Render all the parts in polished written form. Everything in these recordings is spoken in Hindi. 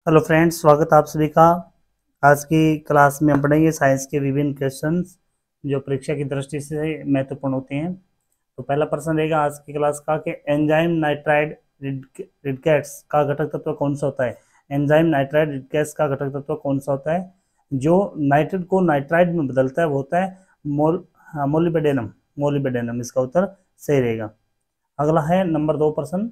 हेलो फ्रेंड्स, स्वागत है आप सभी का। आज की क्लास में हम पढ़ेंगे साइंस के विभिन्न क्वेश्चंस जो परीक्षा की दृष्टि से महत्वपूर्ण होते हैं। तो पहला प्रश्न रहेगा आज की क्लास का कि एंजाइम नाइट्राइड रिडकैट्स का घटक तत्व कौन सा होता है। एंजाइम नाइट्राइड रिडकैट्स का घटक तत्व कौन सा होता है जो नाइट्रेट को नाइट्राइड में बदलता है, वो होता है मोलिबेडेनम। मोलिबेडेनम इसका उत्तर सही रहेगा। अगला है नंबर 2 प्रश्न,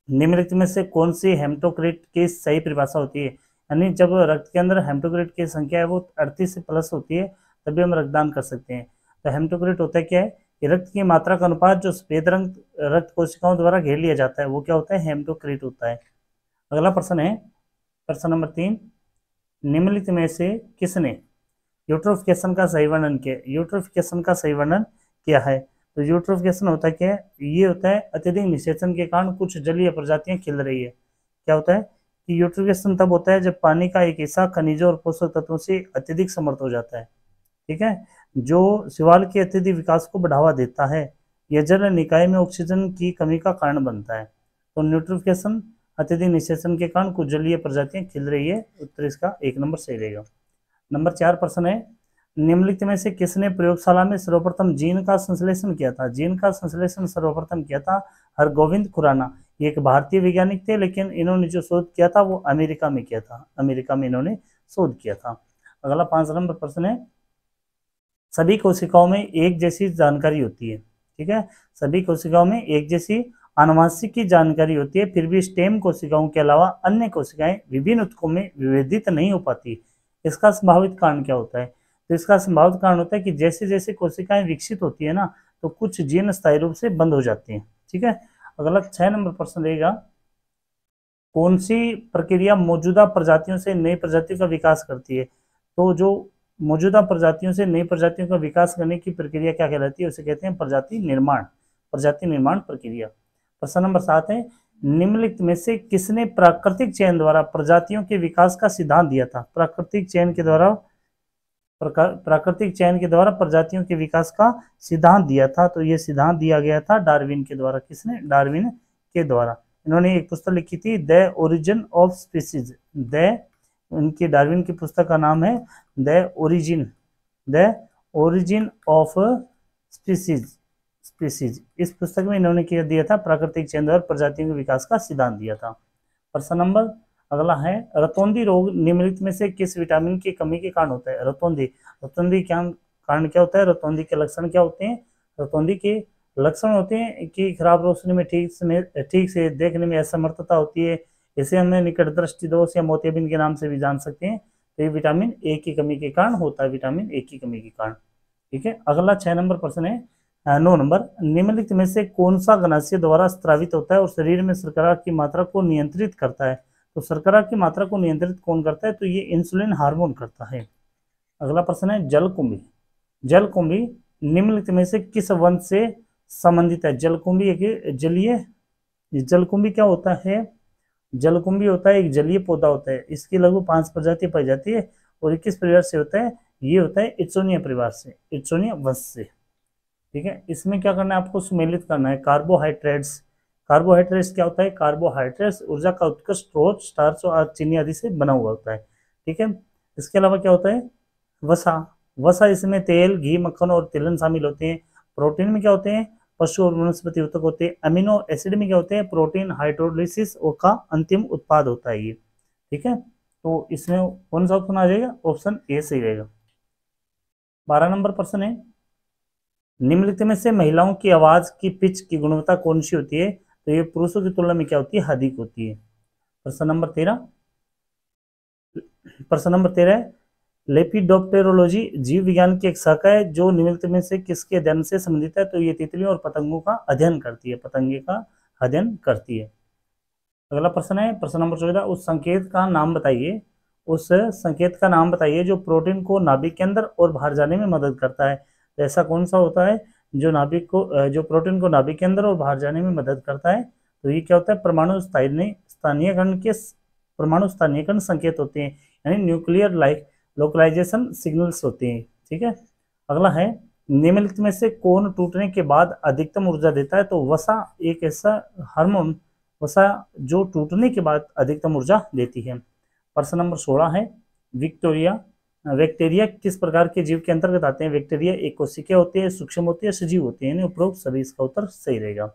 निम्नलिखित में से कौन सी हेमटोक्रिट की सही परिभाषा होती है। यानी जब रक्त के अंदर हेमटोक्रिट की संख्या है वो 38 से प्लस होती है तभी हम रक्तदान कर सकते हैं। तो हेमटोक्रिट होता है क्या है कि रक्त की मात्रा का अनुपात जो सफेद रंग रक्त कोशिकाओं द्वारा घेर लिया जाता है वो क्या होता है, हेमटोक्रिट होता है। अगला प्रश्न है प्रश्न नंबर 3, निम्नलिखित में से किसने यूट्रोफिकेशन का सही वर्णन किया। यूट्रोफिकेशन का सही वर्णन किया है। तो यूट्रोफिकेशन होता है क्या है, ये होता है अत्यधिक निषेचन के कारण कुछ जलीय प्रजातियां खिल रही है। क्या होता है कि यूट्रोफिकेशन तब होता है जब पानी का एक हिस्सा खनिजों और पोषक तत्वों से अत्यधिक समृद्ध हो जाता है। ठीक है, जो शिवाल के अत्यधिक विकास को बढ़ावा देता है। यह जल निकाय में ऑक्सीजन की कमी का कारण बनता है। तो न्यूट्रिफिकेशन अत्यधिक निषेचन के कारण कुछ जलीय प्रजातियां खिल रही है। उत्तर इसका 1 नंबर सही रहेगा। नंबर 4 प्रश्न है, निम्नलिखित में से किसने प्रयोगशाला में सर्वप्रथम जीन का संश्लेषण किया था। जीन का संश्लेषण सर्वप्रथम किया था हरगोविंद खुराना। ये एक भारतीय वैज्ञानिक थे, लेकिन इन्होंने जो शोध किया था वो अमेरिका में किया था। अमेरिका में इन्होंने शोध किया था। अगला 5 नंबर प्रश्न है, सभी कोशिकाओं में एक जैसी जानकारी होती है। ठीक है, सभी कोशिकाओं में एक जैसी आनुवंशिक की जानकारी होती है, फिर भी स्टेम कोशिकाओं के अलावा अन्य कोशिकाएं विभिन्न ऊतकों में विभेदित नहीं हो पाती। इसका संभावित कारण क्या होता है। तो इसका संभावित कारण होता है कि जैसे जैसे कोशिकाएं विकसित होती है ना, तो कुछ जीन स्थायी रूप से बंद हो जाते हैं। ठीक है, अगला 6 नंबर प्रश्न रहेगा, कौन सी प्रक्रिया मौजूदा प्रजातियों से नई प्रजातियों का विकास करती है। तो जो मौजूदा प्रजातियों से नई प्रजातियों का विकास करने की प्रक्रिया क्या कहलाती है, उसे कहते हैं प्रजाति निर्माण। प्रजाति निर्माण प्रक्रिया। प्रश्न नंबर 7 है, निम्नलिखित में से किसने प्राकृतिक चयन द्वारा प्रजातियों के विकास का सिद्धांत दिया था। प्राकृतिक चयन के द्वारा प्रजातियों के विकास का सिद्धांत दिया था। तो ये सिद्धांत दिया गया था डार्विन के द्वारा। किसने, डार्विन के द्वारा। इन्होंने एक पुस्तक लिखी थी द ओरिजिन ऑफ स्पीसीज। उनकी डार्विन की पुस्तक का नाम है द ओरिजिन ऑफ स्पीसीज। इस पुस्तक में इन्होंने क्या दिया था, प्राकृतिक चयन द्वारा प्रजातियों के विकास का सिद्धांत दिया था। प्रश्न नंबर अगला है, रतौंधी रोग निम्नलिखित में से किस विटामिन की कमी के कारण होता है। रतौंधी क्या कारण क्या होता है, रतौंधी के लक्षण क्या होते हैं। रतौंधी के लक्षण होते हैं कि खराब रोशनी में ठीक से देखने में असमर्थता होती है। इसे हमें निकट दृष्टि दोष या मोतियाबिंद के नाम से भी जान सकते हैं। तो ये विटामिन ए की कमी के कारण होता है, विटामिन ए की कमी के कारण। ठीक है, अगला 6 नंबर प्रश्न है, 9 नंबर, निम्नलिखित में से कौन सा अग्नाशय द्वारा स्रावित होता है और शरीर में शर्करा की मात्रा को नियंत्रित करता है। तो शर्करा की मात्रा को नियंत्रित कौन करता है, तो ये इंसुलिन हार्मोन करता है। अगला प्रश्न है, जलकुंभी। जलकुंभी निम्नलिखित में से किस वंश से संबंधित है। जलकुंभी एक जलीय, जलकुंभी क्या होता है, जलकुंभी होता है एक जलीय पौधा होता है। इसकी लगभग 5 प्रजाति पाई जाती है और किस परिवार से होता है, ये होता है इट्सोनिया परिवार से, इट्सोनिया वंश से। ठीक है, इसमें क्या करना है, आपको सुमेलित करना है कार्बोहाइड्रेट्स। कार्बोहाइड्रेट्स क्या होता है, कार्बोहाइड्रेट्स ऊर्जा का उत्कृष्ट स्रोत स्टार्च और चीनी आदि से बना हुआ होता है। ठीक है, इसके अलावा क्या होता है, वसा। वसा, इसमें तेल, घी, मक्खन और तिलहन शामिल होते हैं। प्रोटीन में क्या होते हैं, पशु और वनस्पति ऊतक होते हैं। अमीनो एसिड में क्या होते हैं, प्रोटीन हाइड्रोलिसिस का अंतिम उत्पाद होता है ये। ठीक है, तो इसमें कौन सा ऑप्शन आ जाएगा, ऑप्शन ए सही रहेगा। 12 नंबर प्रश्न है, निम्नलिखित में से महिलाओं की आवाज की पिच की गुणवत्ता कौन सी होती है। तो ये पुरुषों की तुलना में क्या होती है, अधिक होती है। प्रश्न नंबर 13, प्रश्न नंबर 13, लेपिडोप्टेरोलॉजी जीव विज्ञान की एक शाखा है जो निम्नलिखित में से किसके अध्ययन से संबंधित है। तो ये तितलियों और पतंगों का अध्ययन करती है, पतंगे का अध्ययन करती है। अगला प्रश्न है प्रश्न नंबर 14, उस संकेत का नाम बताइए, उस संकेत का नाम बताइए जो प्रोटीन को नाभिक के अंदर और बाहर जाने में मदद करता है। तो ऐसा कौन सा होता है जो नाभिक को जो प्रोटीन को नाभिक के अंदर और बाहर जाने में मदद करता है। तो ये क्या होता है, परमाणु स्थानीयकरण संकेत होते हैं, यानी न्यूक्लियर लोकलाइजेशन सिग्नल्स होते हैं। ठीक है, अगला है, निम्नलिखित में से कौन टूटने के बाद अधिकतम ऊर्जा देता है। तो वसा एक ऐसा हार्मोन वसा जो टूटने के बाद अधिकतम ऊर्जा देती है। प्रश्न नंबर 16 है बैक्टीरिया किस प्रकार के जीव के अंतर्गत आते हैं? बैक्टीरिया एक कोशिका होती है, सूक्ष्म होती है, सजीव होती है, उपरोक्त सभी। इसका उत्तर सही रहेगा।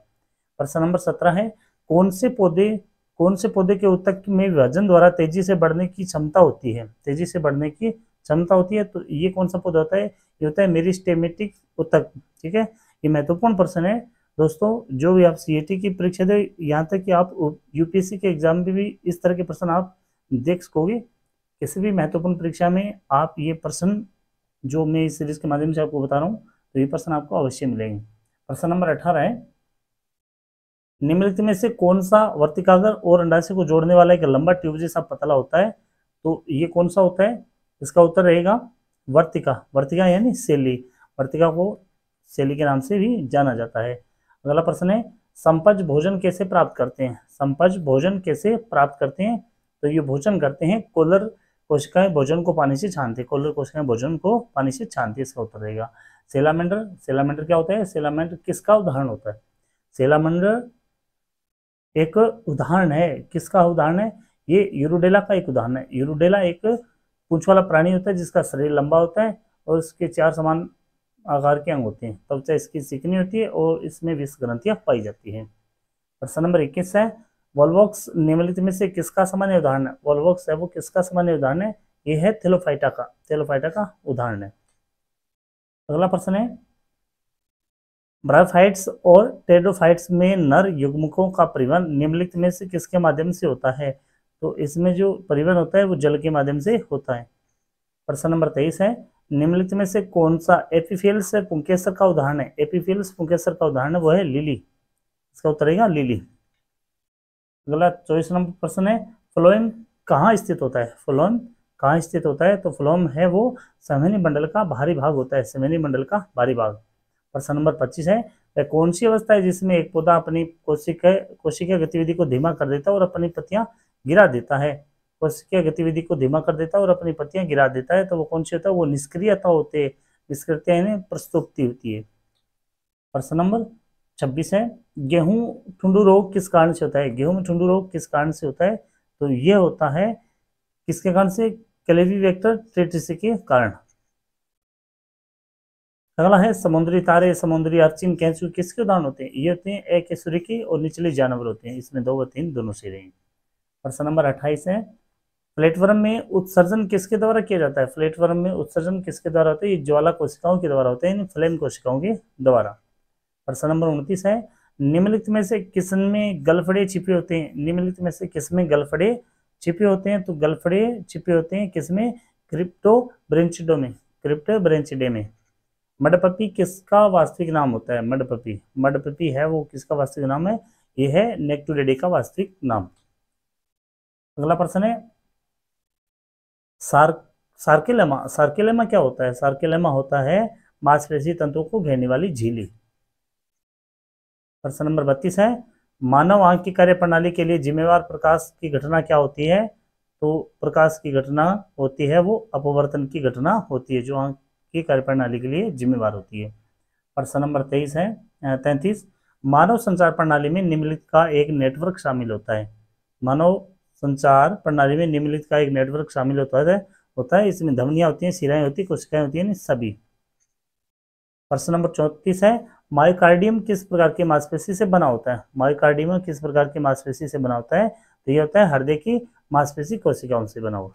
प्रश्न नंबर 17 है कौन से पौधे के ऊतक में विभाजन द्वारा तेजी से बढ़ने की क्षमता होती है? तेजी से बढ़ने की क्षमता होती है, तो ये कौन सा पौधा होता है? ये होता है मेरिस्टेमेटिक ऊतक। ठीक है, ये महत्वपूर्ण प्रश्न है दोस्तों। जो भी आप सीएटी की परीक्षा दे, यहाँ तक कि आप यूपीएससी के एग्जाम में भी इस तरह के प्रश्न आप देख सकोगे। किसी भी महत्वपूर्ण परीक्षा में आप ये प्रश्न जो मैं इस सीरीज के माध्यम से आपको बता रहा हूँ, तो ये प्रश्न आपको अवश्य मिलेंगे। प्रश्न नंबर 18 है निम्नलिखित में से कौन सा वर्तिकाग्र और अंडाशय को जोड़ने वाला एक लंबा ट्यूब जैसा पतला होता है? तो ये कौन सा होता है? इसका उत्तर रहेगा वर्तिका। वर्तिका यानी सेली। वर्तिका को सेली के नाम से भी जाना जाता है। अगला प्रश्न है संपज भोजन कैसे प्राप्त करते हैं? संपज भोजन कैसे प्राप्त करते हैं? तो ये भोजन करते हैं कोलर कोशिकाएं भोजन को पानी से छानती है। कोलर कोशिकाएं भोजन को पानी से छानती है। इसका उत्तर रहेगा सेलामेंडर। सेलामेंडर क्या होता है? सेलामेंडर किसका उदाहरण होता है? सेलामेंडर एक उदाहरण है। किसका उदाहरण है? ये यूरोडेला का एक उदाहरण है। यूरोडेला एक पूंछ वाला प्राणी होता है जिसका शरीर लंबा होता है और इसके 4 समान आकार के अंग होते हैं। त्वचा इसकी चिकनी होती है और इसमें 20 ग्रंथियां पाई जाती हैं। प्रश्न नंबर 21 है वॉल्वॉक्स निम्नलिखित में से किसका सामान्य उदाहरण है? वॉल्वॉक्स है वो किसका सामान्य उदाहरण है? ये है थेलोफाइटा का। थेलोफाइटा का उदाहरण है। अगला प्रश्न है ब्रायोफाइट्स और टेरोफाइट्स में नर युग्मकों का परिवहन निम्नलिखित में से किसके माध्यम से होता है? तो इसमें जो परिवहन होता है वो जल के माध्यम से होता है। प्रश्न नंबर 23 है निम्नलिखित में से कौन सा एपिफिल्स पुंकेसर का उदाहरण है? एपिफिल्स पुंकेसर का उदाहरण वो है लिली। इसका उत्तर रहेगा लिली। अगला 24 नंबर प्रश्न है फ्लोएम कहाँ स्थित होता है? फ्लोएम कहाँ स्थित होता है? तो फ्लोएम है वो संवहनी मंडल का बाहरी भाग होता है। संवहनी मंडल का बाहरी भाग। प्रश्न नंबर 25 है वह कौन सी अवस्था है जिसमें एक पौधा अपनी कोशिका गतिविधि को धीमा कर देता है और अपनी पत्तियां गिरा देता है? कोशिका गतिविधि को धीमा कर देता है और अपनी पत्तियां गिरा देता है, तो वो कौन सी होता है? वो निष्क्रियता होती है। निष्क्रियता यानी प्रस्तुप्ति होती है। प्रश्न नंबर 26 है गेहूं ठुंडू रोग किस कारण से होता है? गेहूं में ठुंडू रोग किस कारण से होता है? तो ये होता है किसके कारण से? क्लेवीबैक्टर टेट्रिस के कारण। अगला है समुद्री तारे, समुद्री अर्चिन, केंचुए किसके उदाहरण होते हैं? ये होते हैं अकशेरुकी और निचले जानवर होते हैं। इसमें 2 व 3 दोनों से रहेंगे। प्रश्न नंबर 28 है प्लेटफॉर्म में उत्सर्जन किसके द्वारा किया जाता है? प्लेटफॉर्म में उत्सर्जन किसके द्वारा होता है? ज्वाला कोशिकाओं के द्वारा होते हैं, फ्लेम कोशिकाओं के द्वारा। प्रश्न नंबर 29 है निम्नलिखित में से किसमें गलफड़े छिपे होते हैं? निम्नलिखित में से किसमें गलफड़े छिपे होते हैं? तो गलफड़े छिपे होते हैं किसमें? क्रिप्टोब्रेंचिडो में। क्रिप्टोब्रेंचिडे में। मडपपी किसका वास्तविक नाम होता है? मडपपी। मडपपी है वो किसका वास्तविक नाम है? ये है नेक्टुरेडे का वास्तविक नाम। अगला प्रश्न है सार्केलेमा। सार्केलेमा क्या होता है? सार्केलेमा होता है मांसपेशी तंतुओं को घेरने वाली झिल्ली। प्रश्न नंबर 32 है मानव आंख की कार्य प्रणाली के लिए जिम्मेवार प्रकाश की घटना क्या होती है? तो प्रकाश की घटना होती है वो अपवर्तन की घटना होती है जो आंख की कार्य प्रणाली के लिए जिम्मेवार होती है। प्रश्न नंबर 33 मानव संचार प्रणाली में निम्नलिखित का एक नेटवर्क शामिल होता है। मानव संचार प्रणाली में निम्नलिखित का एक नेटवर्क शामिल होता है। इसमें धमनियां होती हैं, शिराएं होती हैं, कोशिकाएं होती हैं, सभी। प्रश्न नंबर 34 है मायोकार्डियम किस प्रकार की मांसपेशी से बना होता है? मायोकार्डियम किस प्रकार की मांसपेशी से बना होता है? तो यह होता है हृदय की मांसपेशी कोशिकाओं से बना हुआ।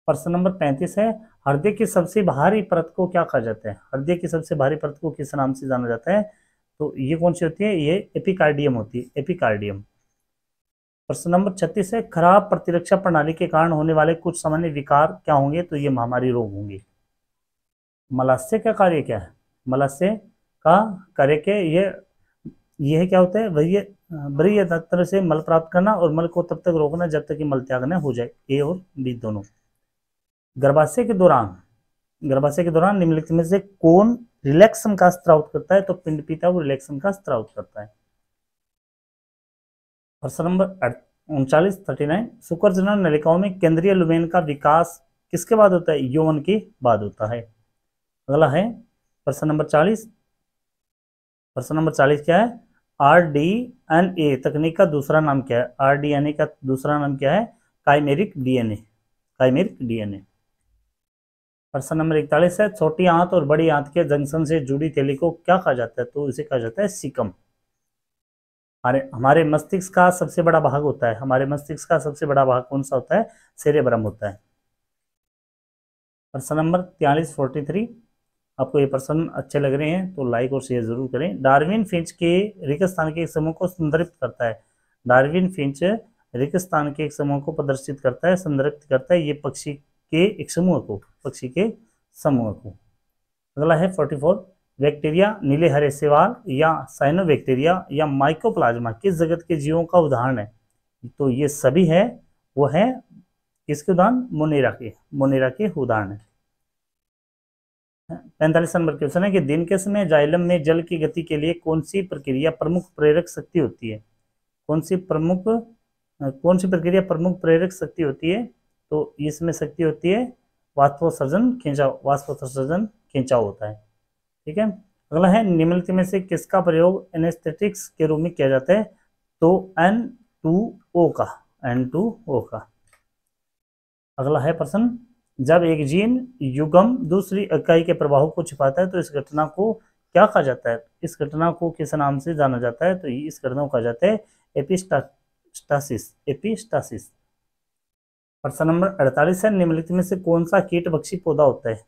प्रश्न नंबर 35 है हृदय की सबसे भारी परत को क्या कहा जाता है? हृदय की सबसे भारी परत को किस नाम से जाना जाता है? तो ये कौन सी होती है? ये एपिकार्डियम होती है। एपिकार्डियम। प्रश्न नंबर 36 है खराब प्रतिरक्षा प्रणाली के कारण होने वाले कुछ सामान्य विकार क्या होंगे? तो ये महामारी रोग होंगे। मलाशय का कार्य क्या है? मलाशय का कार्य क्या? यह क्या होता है? वही तंत्र से मल प्राप्त करना और मल को तब तक रोकना जब तक कि मल त्याग न हो जाए। ए और बी दोनों। गर्भाशय के दौरान निम्नलिखित में से कौन रिलैक्सन का स्राव करता है? तो पिंडपिता वो रिलैक्सन का स्राव करता है। प्रश्न नंबर 39 शुक्रजनन नलिकाओं में केंद्रीय लुमेन का विकास किसके बाद होता है? यौवन के बाद होता है। अगला है प्रश्न नंबर 40। प्रश्न नंबर 40 क्या है? RDNA तकनीक का दूसरा नाम क्या है? RDNA का दूसरा नाम क्या है? Chimeric DNA, chimeric DNA. प्रश्न नंबर 41 है, छोटी आंत और बड़ी आंत के जंक्शन से जुड़ी थैली को क्या कहा जाता है? तो इसे कहा जाता है सीकम। हमारे मस्तिष्क का सबसे बड़ा भाग होता है, हमारे मस्तिष्क का सबसे बड़ा भाग कौन सा होता है? सेरेब्रम होता है। प्रश्न नंबर 43 आपको ये प्रश्न अच्छे लग रहे हैं तो लाइक और शेयर जरूर करें। डार्विन फिंच के रेगिस्तान के एक समूह को संदर्भित करता है। डार्विन फिंच रेगिस्तान के एक समूह को प्रदर्शित करता है, संदर्भित करता है, ये पक्षी के एक समूह को, पक्षी के समूह को। अगला है 44, बैक्टीरिया, नीले हरे शैवाल या साइनोबैक्टीरिया या माइकोप्लाज्मा किस जगत के जीवों का उदाहरण है? तो ये सभी है, वो है किसके उदाहरण? मोनेरा के, मोनेरा के उदाहरण है। 45 नंबर क्वेश्चन है कि दिन के समय जाइलम में जल की गति के लिए कौन सी प्रक्रिया प्रमुख प्रेरक शक्ति होती है? कौन सी प्रक्रिया प्रमुख प्रेरक शक्ति होती है? तो इसमें शक्ति होती है वाष्पोत्सर्जन खिंचाव, वाष्पोत्सर्जन खिंचाव होता है। ठीक है। अगला है, निम्नलिखित में से किसका प्रयोग एनेस्थेटिक्स के रूप में किया जाता है? तो N2O का, N2O का। अगला है प्रश्न, जब एक जीन युग्म दूसरी इकाई के प्रभाव को छिपाता है तो इस घटना को क्या कहा जाता है? इस घटना को किस नाम से जाना जाता है? तो इस घटना को कहा जाता है एपिस्टासिस, एपिस्टासिस। प्रश्न नंबर 48 है, निम्नलिखित में से कौन सा कीटभक्षी पौधा होता है?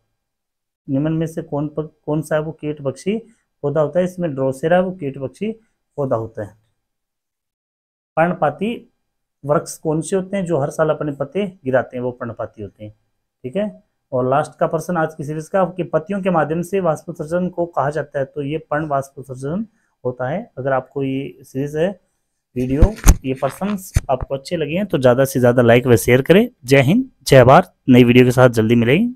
निम्न में से कौन सा है वो कीटभक्षी पौधा होता है? इसमें ड्रोसेरा वो कीटभक्षी पौधा होता है। पर्णपाती वृक्ष कौन से होते हैं जो हर साल अपने पत्ते गिराते हैं? वो पर्णपाती होते हैं। ठीक है। और लास्ट का प्रश्न आज की सीरीज का, कि पत्तियों के माध्यम से वाष्पोत्सर्जन को कहा जाता है? तो ये पर्ण वाष्पोत्सर्जन होता है। अगर आपको ये सीरीज है वीडियो, ये प्रश्न आपको अच्छे लगे हैं तो ज़्यादा से ज़्यादा लाइक व शेयर करें। जय हिंद, जय भारत। नई वीडियो के साथ जल्दी मिलेंगे।